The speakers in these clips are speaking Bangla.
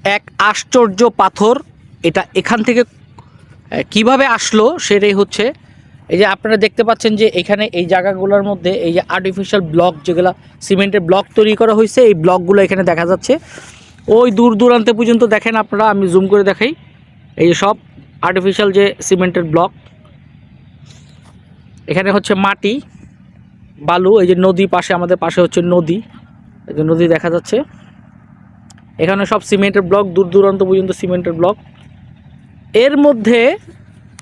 এক আশ্চর্য পাথর। এটা এখান থেকে কিভাবে আসলো সেটাই হচ্ছে, এই যে আপনারা দেখতে পাচ্ছেন যে এখানে এই জায়গাগুলোর মধ্যে এই যে আর্টিফিশিয়াল ব্লক, যেগুলো সিমেন্টের ব্লক তৈরি করা হয়েছে, এই ব্লকগুলো এখানে দেখা যাচ্ছে। ওই দূর দূরান্তে পর্যন্ত দেখেন আপনারা, আমি জুম করে দেখাই, এই যে সব আর্টিফিশিয়াল যে সিমেন্টের ব্লক। এখানে হচ্ছে মাটি, বালু, এই যে নদী পাশে, আমাদের পাশে হচ্ছে নদী, এই যে নদী দেখা যাচ্ছে। এখানে সব সিমেন্টের ব্লক, দূর দূরান্ত পর্যন্ত সিমেন্টের ব্লক। এর মধ্যে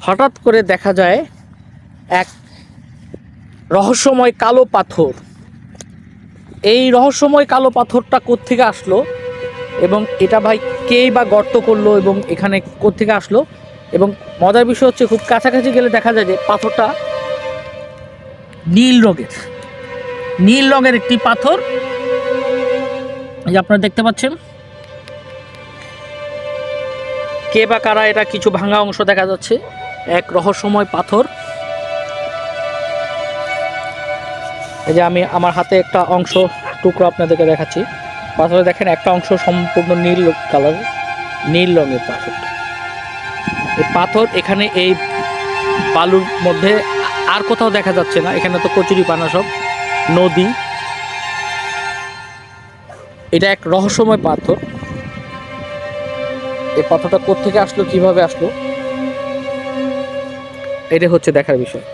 হঠাৎ করে দেখা যায় এক রহস্যময় কালো পাথর। এই রহস্যময় কালো পাথরটা কোত্থেকে আসলো এবং এটা ভাই কেই বা গর্ত করলো এবং এখানে কোত্থেকে আসলো। এবং মজার বিষয় হচ্ছে, খুব কাছাকাছি গেলে দেখা যায় যে পাথরটা নীল রঙের একটি পাথর। এই যে আপনারা দেখতে পাচ্ছেন, কে বা কারা, এটা কিছু ভাঙা অংশ দেখা যাচ্ছে, এক রহস্যময় পাথর। এই যে আমি আমার হাতে একটা অংশ টুকরো আপনাদেরকে দেখাচ্ছি। পাথরে দেখেন একটা অংশ সম্পূর্ণ নীল কালার, নীল রঙের পাথর। এই পাথর এখানে এই বালুর মধ্যে আর কোথাও দেখা যাচ্ছে না। এখানে তো কচুরি পানা, সব নদী। এটা এক রহস্যময় পাথর। এই পাথরটা কোত্থেকে আসলো, কিভাবে আসলো, এটা হচ্ছে দেখার বিষয়।